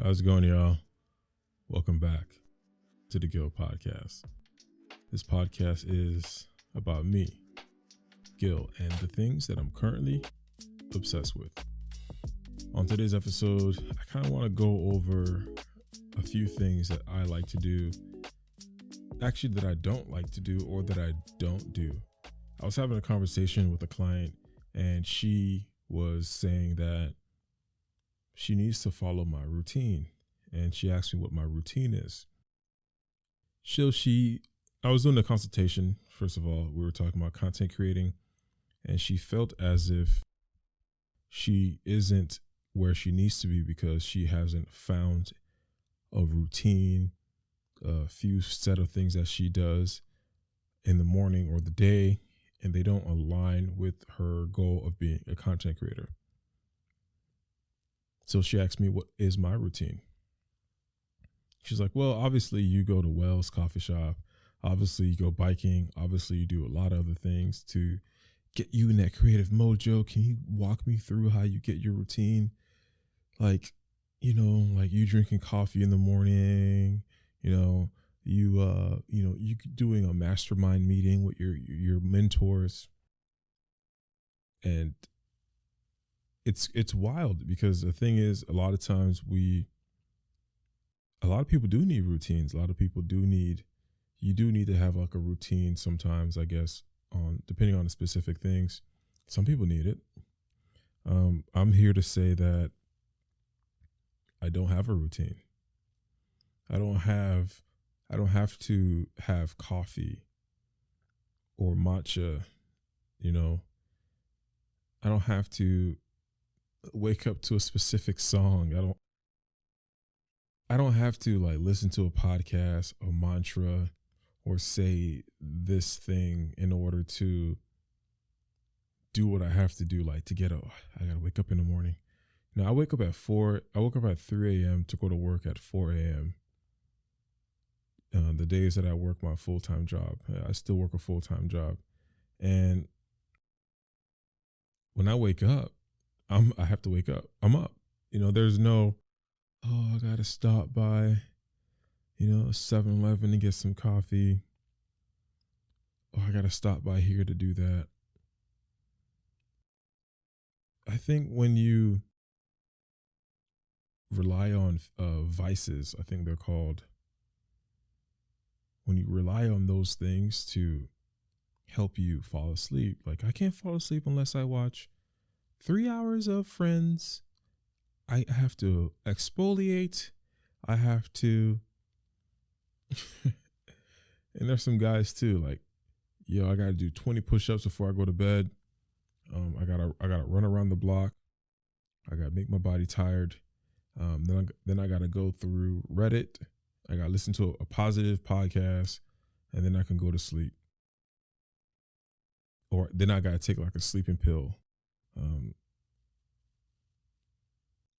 How's it going, y'all? Welcome back to the Gil Podcast. This podcast is about me, Gil, and the things that I'm currently obsessed with. On today's episode, I kind of want to go over a few things that I like to do, actually that I don't like to do or that I don't do. I was having a conversation with a client and she was saying that she needs to follow my routine. And she asked me what my routine is. I was doing a consultation. First of all, we were talking about content creating, and she felt as if she isn't where she needs to be because she hasn't found a routine, a few set of things that she does in the morning or the day, and they don't align with her goal of being a content creator. So she asked me, what is my routine? She's like, well, obviously you go to Wells Coffee Shop. Obviously you go biking. Obviously you do a lot of other things to get you in that creative mojo. Can you walk me through how you get your routine? Like you drinking coffee in the morning, you doing a mastermind meeting with your mentors. And it's wild because the thing is, a lot of times a lot of people do need routines. A lot of people you do need to have like a routine sometimes, I guess, depending on the specific things. Some people need it. I'm here to say that I don't have a routine. I don't have to have coffee or matcha, I don't have to wake up to a specific song. I don't have to like listen to a podcast, a mantra, or say this thing in order to do what I have to do, like to get up. I gotta wake up in the morning. Now I wake up at 4. I woke up at 3 a.m. to go to work at 4 a.m. The days that I work my full-time job, I still work a full-time job, and when I wake up, I have to wake up. I'm up. There's no, oh, I gotta stop by, 7-Eleven to get some coffee. Oh, I gotta stop by here to do that. I think when you rely on vices, I think they're called, when you rely on those things to help you fall asleep, like I can't fall asleep unless I watch 3 hours of Friends. I have to exfoliate. I have to, and there's some guys too, like, I gotta do 20 push-ups before I go to bed. I gotta run around the block. I gotta make my body tired. Then I gotta go through Reddit. I gotta listen to a positive podcast, and then I can go to sleep. Or then I gotta take like a sleeping pill.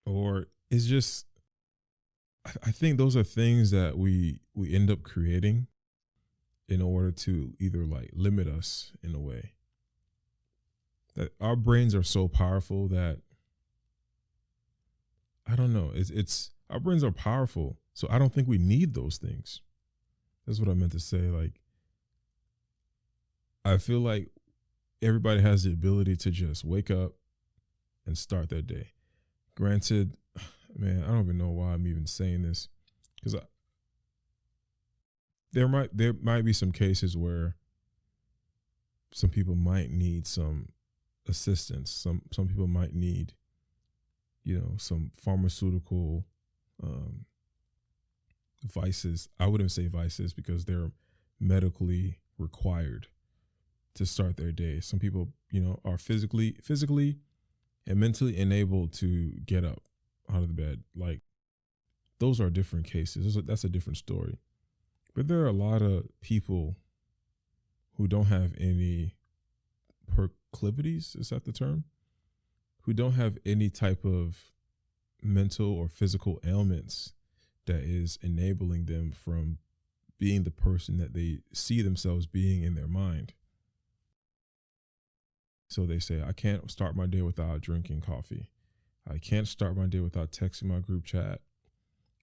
Or it's just, I think those are things that we end up creating in order to either like limit us in a way. That our brains are so powerful that, I don't know, it's our brains are powerful, so I don't think we need those things. That's what I meant to say. Like, I feel like everybody has the ability to just wake up and start their day. Granted, man, I don't even know why I'm even saying this, because there might be some cases where some people might need some assistance. Some people might need, some pharmaceutical vices. I wouldn't say vices because they're medically required to start their day. Some people, are physically and mentally enabled to get up out of the bed. Like, those are different cases. That's a different story. But there are a lot of people who don't have any proclivities, is that the term? Who don't have any type of mental or physical ailments that is enabling them from being the person that they see themselves being in their mind. So they say, I can't start my day without drinking coffee. I can't start my day without texting my group chat.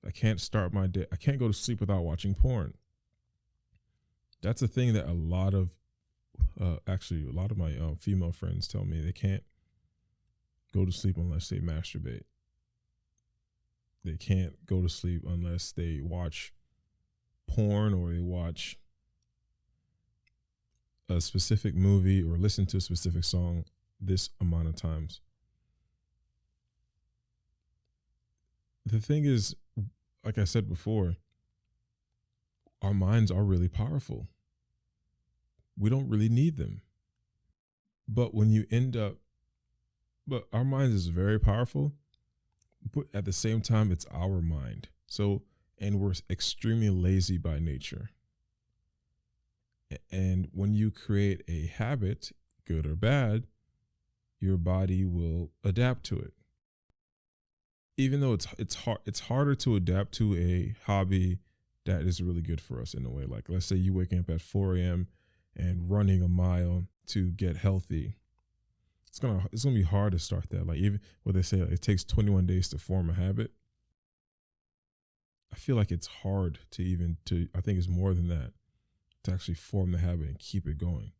I can't start my day. I can't go to sleep without watching porn. That's a thing that a lot of my female friends tell me. They can't go to sleep unless they masturbate. They can't go to sleep unless they watch porn or they watch a specific movie or listen to a specific song this amount of times. The thing is, like I said before, our minds are really powerful. We don't really need them. But when you but our minds is very powerful, but at the same time, it's our mind. So, and we're extremely lazy by nature. And when you create a habit, good or bad, your body will adapt to it. Even though it's harder to adapt to a hobby that is really good for us in a way. Like, let's say you waking up at 4 a.m. and running a mile to get healthy. It's gonna be hard to start that. Like, even what they say, like, it takes 21 days to form a habit. I feel like it's hard I think it's more than that, to actually form the habit and keep it going.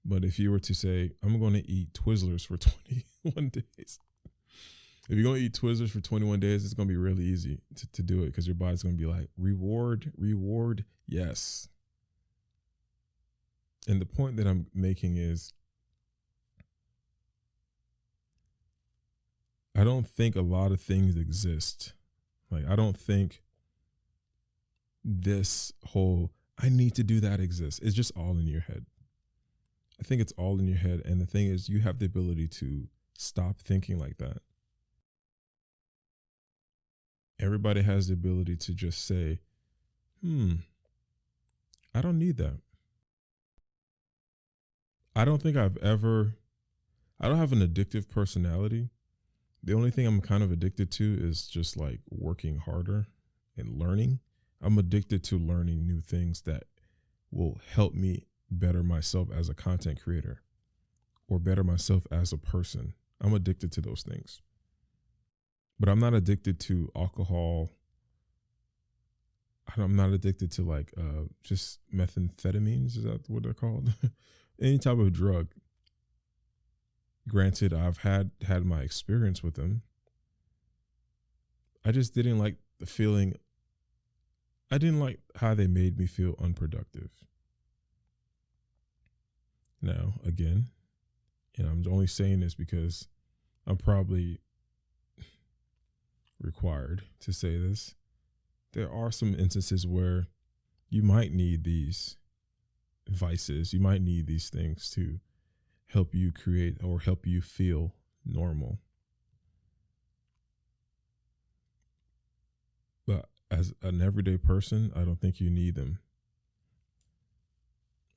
But if you were to say, I'm going to eat Twizzlers for 21 days, if you're going to eat Twizzlers for 21 days, it's going to be really easy to do it, because your body's going to be like, reward, yes. And the point that I'm making is, I don't think a lot of things exist. Like, I don't think this whole, I need to do that exists. It's just all in your head. I think it's all in your head. And the thing is, you have the ability to stop thinking like that. Everybody has the ability to just say, I don't need that. I don't have an addictive personality. The only thing I'm kind of addicted to is just like working harder and learning. I'm addicted to learning new things that will help me better myself as a content creator or better myself as a person. I'm addicted to those things. But I'm not addicted to alcohol. I'm not addicted to like just methamphetamines. Is that what they're called? Any type of drug. Granted, I've had my experience with them. I just didn't like the feeling. I didn't like how they made me feel unproductive. Now, again, I'm only saying this because I'm probably required to say this. There are some instances where you might need these vices. You might need these things to help you create or help you feel normal. But as an everyday person, I don't think you need them.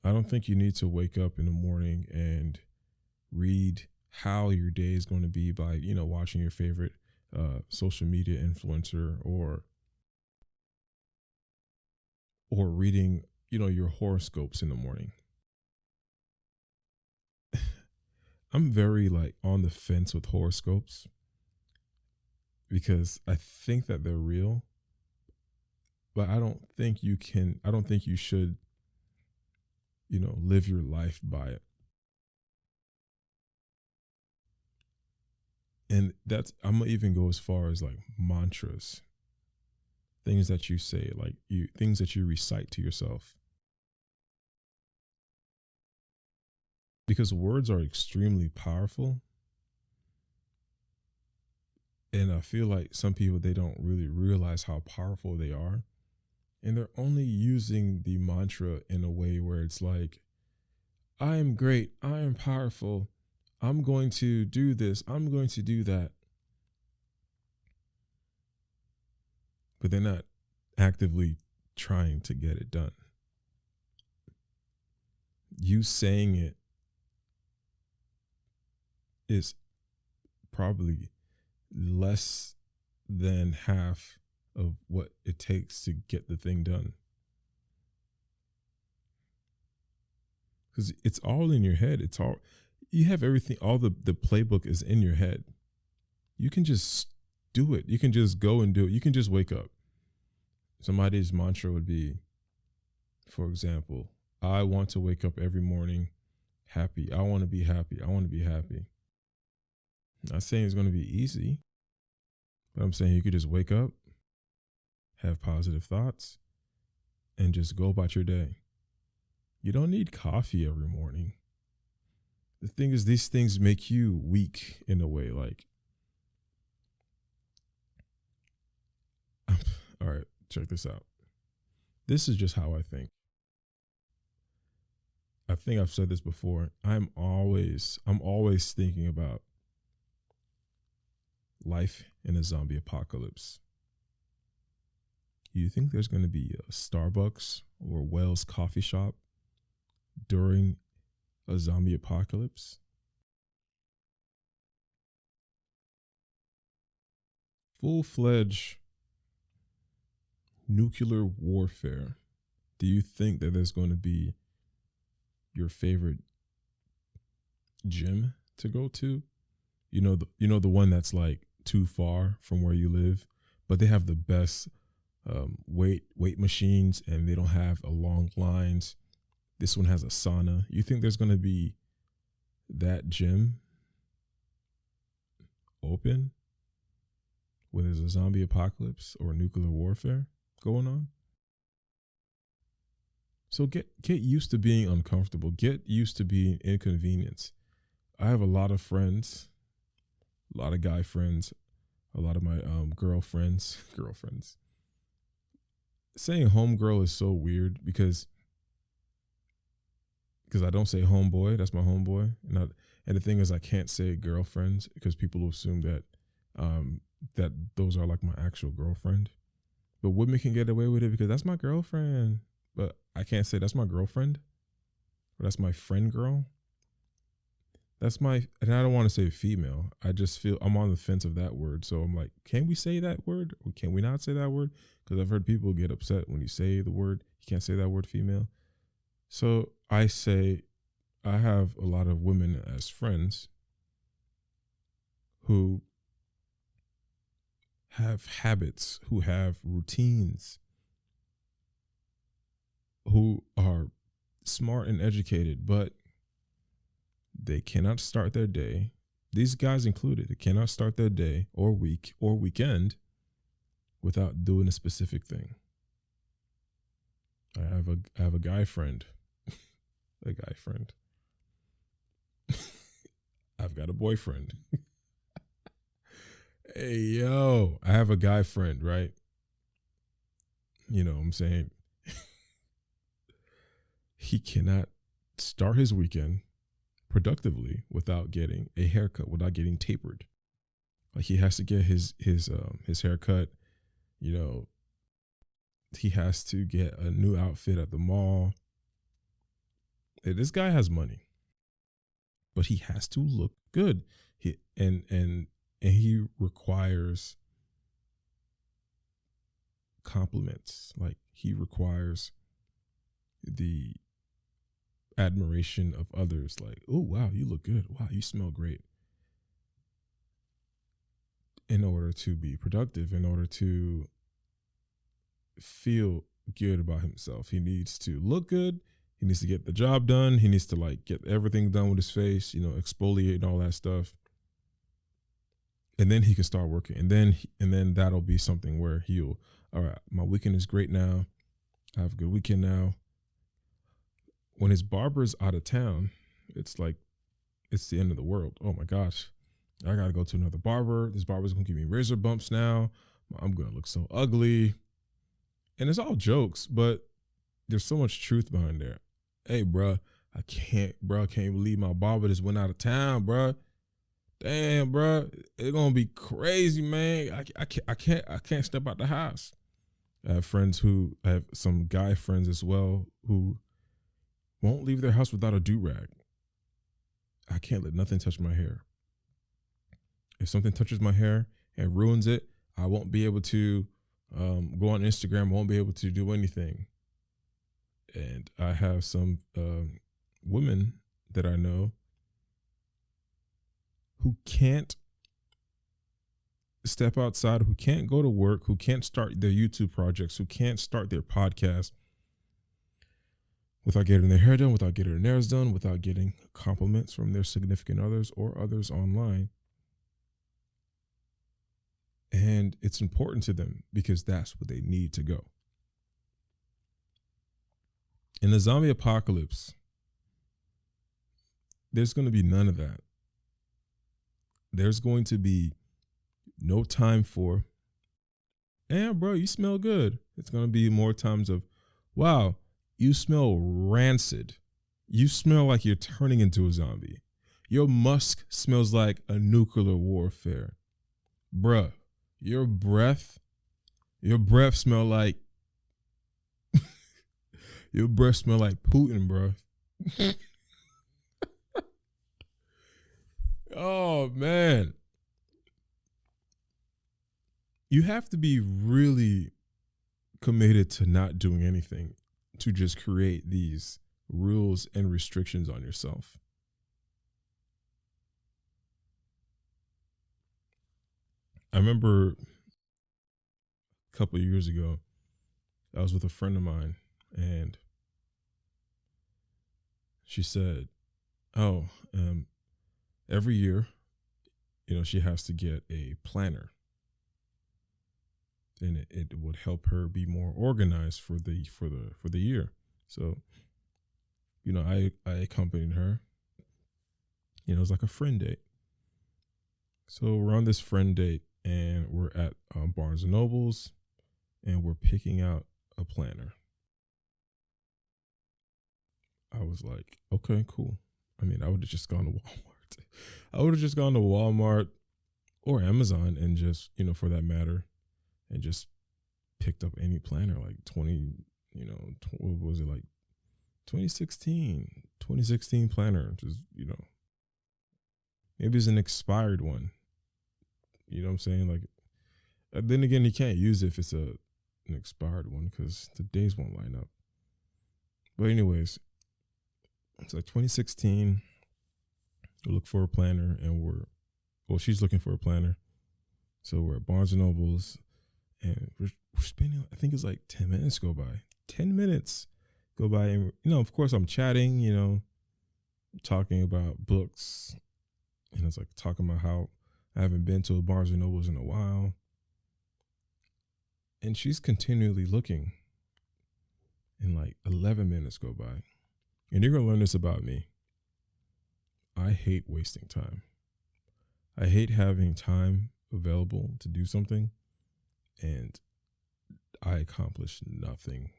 I don't think you need to wake up in the morning and read how your day is going to be by, watching your favorite social media influencer or reading, your horoscopes in the morning. I'm very like on the fence with horoscopes because I think that they're real, but I don't think you should, live your life by it. And I'm gonna even go as far as like mantras, things that you say, like things that you recite to yourself. Because words are extremely powerful. And I feel like some people, they don't really realize how powerful they are. And they're only using the mantra in a way where it's like, I am great, I am powerful, I'm going to do this, I'm going to do that. But they're not actively trying to get it done. You saying it is probably less than half of what it takes to get the thing done. Because it's all in your head. You have everything, all the playbook is in your head. You can just do it. You can just go and do it. You can just wake up. Somebody's mantra would be, for example, I want to wake up every morning happy. I want to be happy. I want to be happy. I'm not saying it's going to be easy, but I'm saying you could just wake up, have positive thoughts, and just go about your day. You don't need coffee every morning. The thing is, these things make you weak in a way. Like, all right, check this out. This is just how I think. I think I've said this before. I'm always thinking about life in a zombie apocalypse. You think there's going to be a Starbucks or Wells coffee shop during a zombie apocalypse? Full-fledged nuclear warfare. Do you think that there's going to be your favorite gym to go to? You know the one that's like too far from where you live, but they have the best weight machines, and they don't have a long lines. This one has a sauna. You think there's going to be that gym open when there's a zombie apocalypse or nuclear warfare going on? So get used to being uncomfortable. Get used to being inconvenienced. I have a lot of friends, a lot of guy friends, a lot of my girlfriends. Saying homegirl is so weird because I don't say homeboy. That's my homeboy, and the thing is, I can't say girlfriends because people will assume that that those are like my actual girlfriend. But women can get away with it because that's my girlfriend. But I can't say that's my girlfriend or that's my friend girl. And I don't want to say female. I just feel I'm on the fence of that word. So I'm like, can we say that word or can we not say that word? Because I've heard people get upset when you say the word. You can't say that word female. So I say I have a lot of women as friends who have habits, who have routines, who are smart and educated, but they cannot start their day, these guys included, they cannot start their day or week or weekend without doing a specific thing. I have a guy friend. A guy friend. I've got a boyfriend. Hey, yo, I have a guy friend, right? You know what I'm saying? He cannot start his weekend productively without getting a haircut, without getting tapered. Like, he has to get his haircut. You know, he has to get a new outfit at the mall. Hey, this guy has money, but he has to look good. And he requires compliments. Like, he requires the admiration of others. Like, oh wow, you look good. Wow, you smell great. In order to be productive, in order to feel good about himself, he needs to look good. He needs to get the job done. He needs to like get everything done with his face, you know, exfoliate and all that stuff. And then he can start working. And then that'll be something where all right, my weekend is great now. I have a good weekend now. When his barber's out of town, it's like, it's the end of the world. Oh my gosh, I got to go to another barber. This barber's going to give me razor bumps now. I'm going to look so ugly. And it's all jokes, but there's so much truth behind there. Hey, bro, I can't believe my barber just went out of town, bro. Damn, bro, it's going to be crazy, man. I can't step out the house. I have some guy friends as well who won't leave their house without a do-rag. I can't let nothing touch my hair. If something touches my hair and ruins it, I won't be able to go on Instagram. I won't be able to do anything. And I have some women that I know who can't step outside, who can't go to work, who can't start their YouTube projects, who can't start their podcast without getting their hair done, without getting their nails done, without getting compliments from their significant others or others online. And it's important to them because that's what they need to go. In the zombie apocalypse, there's going to be none of that. There's going to be no time for, bro, you smell good. It's going to be more times of, wow, you smell rancid. You smell like you're turning into a zombie. Your musk smells like a nuclear warfare. Bruh, your breath smell like, your breath smell like Putin, bro. Oh, man. You have to be really committed to not doing anything to just create these rules and restrictions on yourself. I remember a couple of years ago, I was with a friend of mine, and she said, every year, she has to get a planner, and it would help her be more organized for the year. So, I accompanied her. It was like a friend date. So we're on this friend date, and we're at Barnes and Nobles, and we're picking out a planner. I was like, okay, cool. I mean, I would have just gone to Walmart. I would have just gone to Walmart or Amazon and just, for that matter, and just picked up any planner, like 2016 planner, just, maybe it's an expired one. You know what I'm saying? Like, then again, you can't use it if it's an expired one because the days won't line up. But anyways, it's like 2016. We look for a planner, and she's looking for a planner. So we're at Barnes and Nobles, and we're spending, I think it's like 10 minutes go by. 10 minutes go by, and of course I'm chatting, talking about books, and it's like talking about how I haven't been to a Barnes and Nobles in a while. And she's continually looking, and like 11 minutes go by. And you're going to learn this about me. I hate wasting time. I hate having time available to do something, and I accomplish nothing.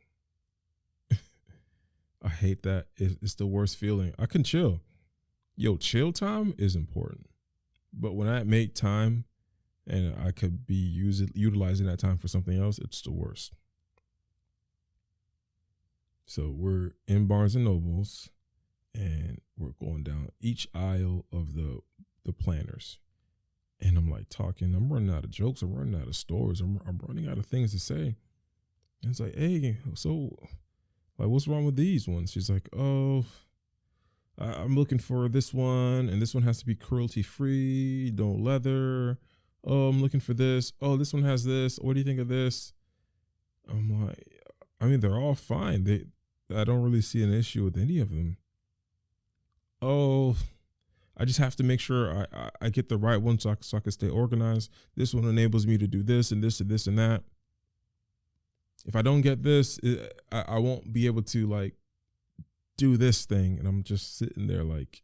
I hate that. It's the worst feeling. I can chill. Chill time is important. But when I make time and I could be utilizing that time for something else, it's the worst. So we're in Barnes and Nobles, and we're going down each aisle of the planners. And I'm like talking, I'm running out of jokes, I'm running out of stories, I'm running out of things to say. And it's like, hey, so like, what's wrong with these ones? She's like, oh, I'm looking for this one, and this one has to be cruelty free, don't leather. Oh, I'm looking for this. Oh, this one has this. What do you think of this? I'm like, I mean, they're all fine. I don't really see an issue with any of them. Oh, I just have to make sure I get the right one so I can stay organized. This one enables me to do this and this and this and that. If I don't get this, I won't be able to like do this thing. And I'm just sitting there like,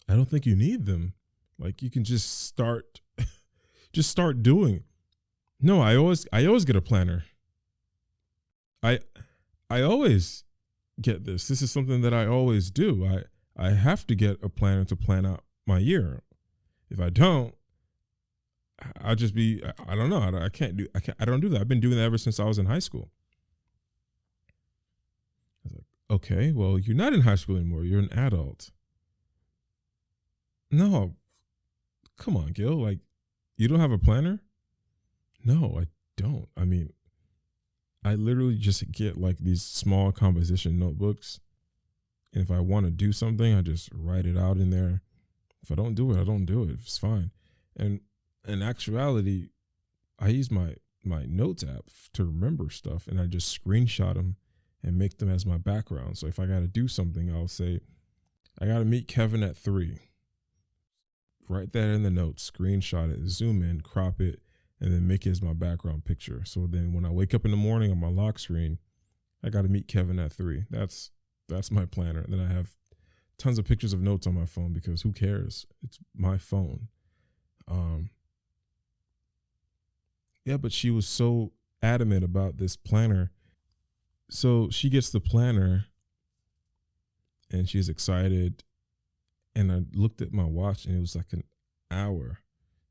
I don't think you need them. Like, you can just start doing. No, I always get a planner. I always get this. This is something that I always do. I have to get a planner to plan out my year. If I don't, I'll just be, I don't know. I don't do that. I've been doing that ever since I was in high school. I was like, okay, well, you're not in high school anymore. You're an adult. No, come on, Gil. Like, you don't have a planner? No, I don't. I mean, I literally just get like these small composition notebooks. And if I want to do something, I just write it out in there. If I don't do it, I don't do it. It's fine. And in actuality, I use my notes app to remember stuff, and I just screenshot them and make them as my background. So if I got to do something, I'll say, I got to meet Kevin at 3. Write that in the notes, screenshot it, zoom in, crop it, and then make it as my background picture. So then when I wake up in the morning on my lock screen, I got to meet Kevin at 3. That's my planner. And then I have tons of pictures of notes on my phone because who cares? It's my phone. Yeah, but she was so adamant about this planner. So she gets the planner and she's excited. And I looked at my watch and it was like an hour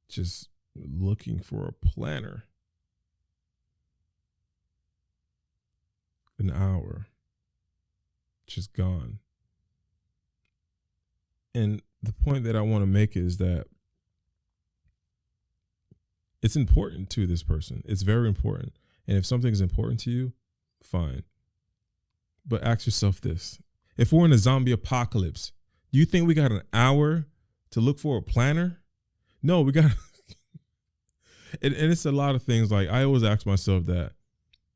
just looking for a planner. An hour. Just gone. And the point that I want to make is that it's important to this person. It's very important. And if something is important to you, fine. But ask yourself this. If we're in a zombie apocalypse, do you think we got an hour to look for a planner? No, we got and it's a lot of things. Like I always ask myself that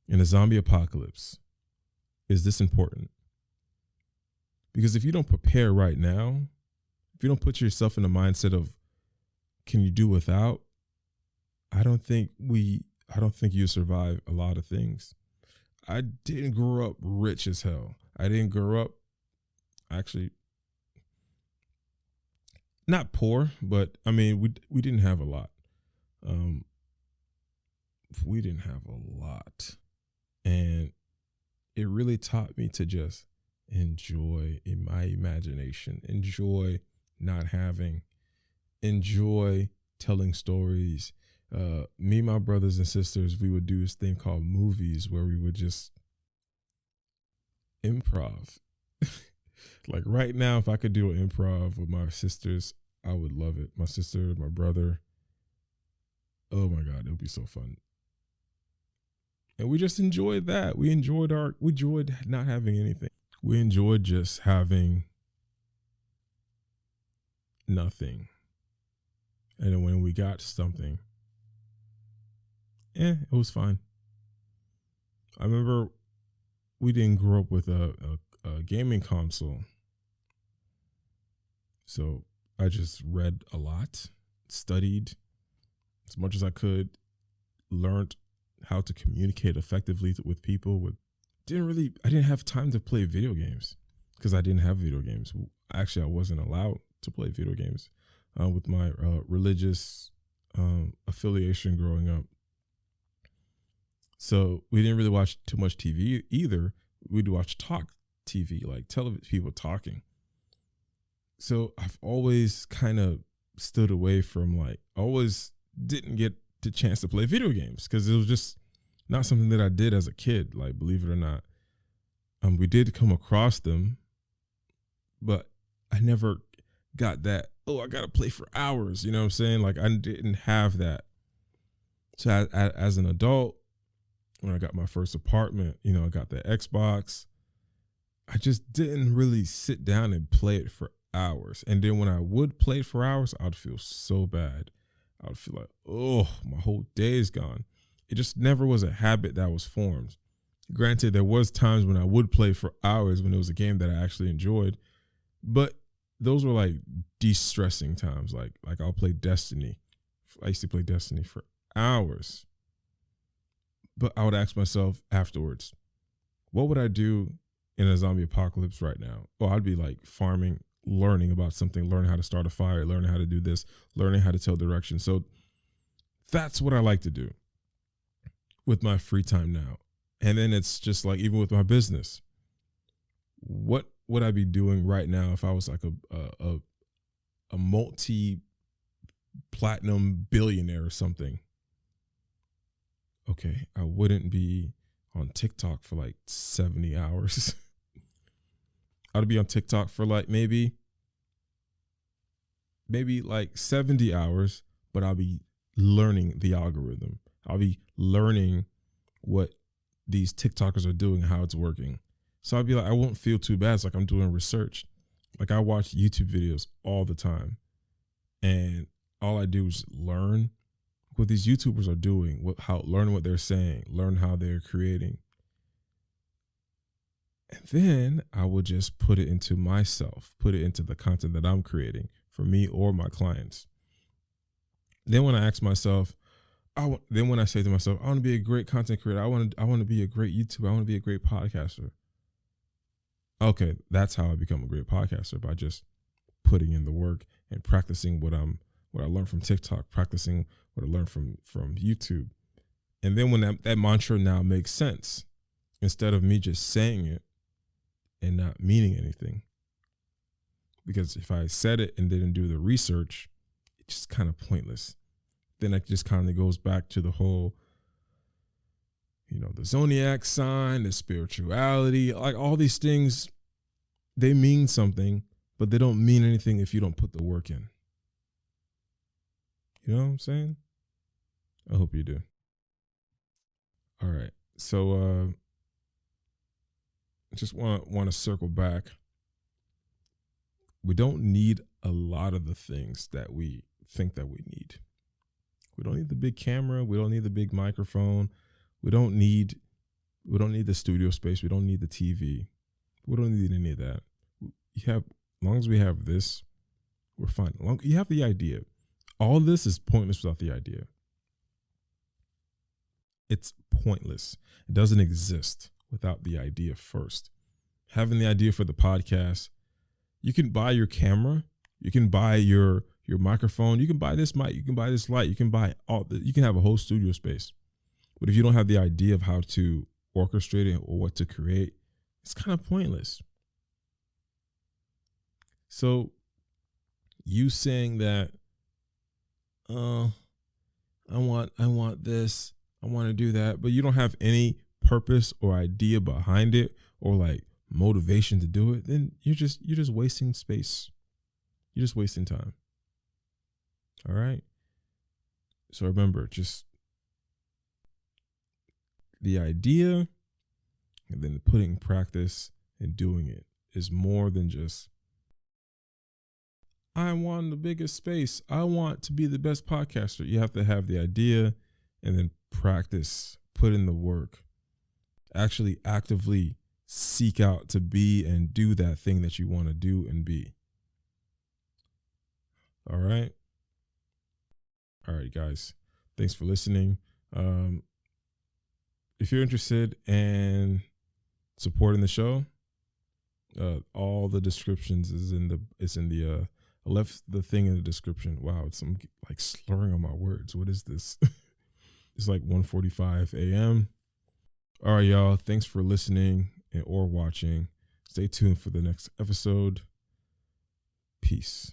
in a zombie apocalypse, is this important? Because if you don't prepare right now, if you don't put yourself in the mindset of can you do without, I don't think you survive a lot of things. I didn't grow up rich as hell. I didn't grow up actually not poor, but I mean we didn't have a lot. We didn't have a lot. And it really taught me to just enjoy in my imagination, enjoy not having, enjoy telling stories. Me, my brothers and sisters, we would do this thing called movies where we would just improv. Like right now, if I could do an improv with my sisters, I would love it. My sister, my brother. Oh my God, it would be so fun. And we just enjoyed that. We enjoyed not having anything. We enjoyed just having nothing. And then when we got something, it was fine. I remember we didn't grow up with a gaming console. So I just read a lot, studied as much as I could, learned how to communicate effectively with people. I didn't have time to play video games because I didn't have video games. Actually, I wasn't allowed to play video games with my religious affiliation growing up. So we didn't really watch too much TV either. We'd watch talk TV, like television, people talking. So I've always kind of stood away from always didn't get the chance to play video games because it was just not something that I did as a kid, like believe it or not. We did come across them, but I never got that, I got to play for hours. You know what I'm saying? Like I didn't have that. So as an adult, when I got my first apartment, I got the Xbox. I just didn't really sit down and play it for hours. And then when I would play it for hours, I'd feel so bad. I would feel like, oh, my whole day is gone. It just never was a habit that was formed. Granted, there was times when I would play for hours when it was a game that I actually enjoyed, but those were like de-stressing times. Like I'll play Destiny. I used to play Destiny for hours. But I would ask myself afterwards, what would I do in a zombie apocalypse right now? Well, I'd be like farming, learning about something, learning how to start a fire, learning how to do this, learning how to tell direction. So that's what I like to do with my free time now. And then it's just like, even with my business, what would I be doing right now if I was like a multi-platinum billionaire or something? Okay, I wouldn't be on TikTok for like 70 hours. I'd be on TikTok for like maybe like 70 hours, but I'll be learning the algorithm. I'll be learning what these TikTokers are doing, how it's working. So I'd be like, I won't feel too bad. It's like I'm doing research. Like I watch YouTube videos all the time and all I do is learn what these YouTubers are doing, learn what they're saying, learn how they're creating. And then I would just put it into myself, put it into the content that I'm creating for me or my clients. Then when I ask myself, when I say to myself, I want to be a great content creator, I want to be a great YouTuber, I want to be a great podcaster. Okay, that's how I become a great podcaster, by just putting in the work and practicing what I learned from TikTok, practicing what I learned from YouTube. And then when that mantra now makes sense, instead of me just saying it and not meaning anything. Because if I said it and didn't do the research, it's just kind of pointless. Then it just kind of goes back to the whole, the zodiac sign, the spirituality, like all these things, they mean something, but they don't mean anything if you don't put the work in. You know what I'm saying? I hope you do. All right. So just want to circle back. We don't need a lot of the things that we think that we need. We don't need the big camera. We don't need the big microphone. We don't need the studio space. We don't need the TV. We don't need any of that. As long as we have this, we're fine. You have the idea. All this is pointless without the idea. It's pointless. It doesn't exist without the idea first. Having the idea for the podcast, you can buy your camera, you can buy your microphone, you can buy this mic, you can buy this light, you can buy you can have a whole studio space. But if you don't have the idea of how to orchestrate it or what to create, it's kind of pointless. So you saying that, I want this, I want to do that, but you don't have any purpose or idea behind it or like motivation to do it, then you're just wasting space. You're just wasting time. All right. So remember, just the idea and then putting practice and doing it is more than just, I want the biggest space, I want to be the best podcaster. You have to have the idea and then practice, put in the work, actually actively seek out to be and do that thing that you want to do and be. All right. All right, guys. Thanks for listening. If you're interested in supporting the show, all the descriptions I left the thing in the description. Wow, I'm like slurring on my words. What is this? It's like 1:45 a.m. All right, y'all. Thanks for listening or watching. Stay tuned for the next episode. Peace.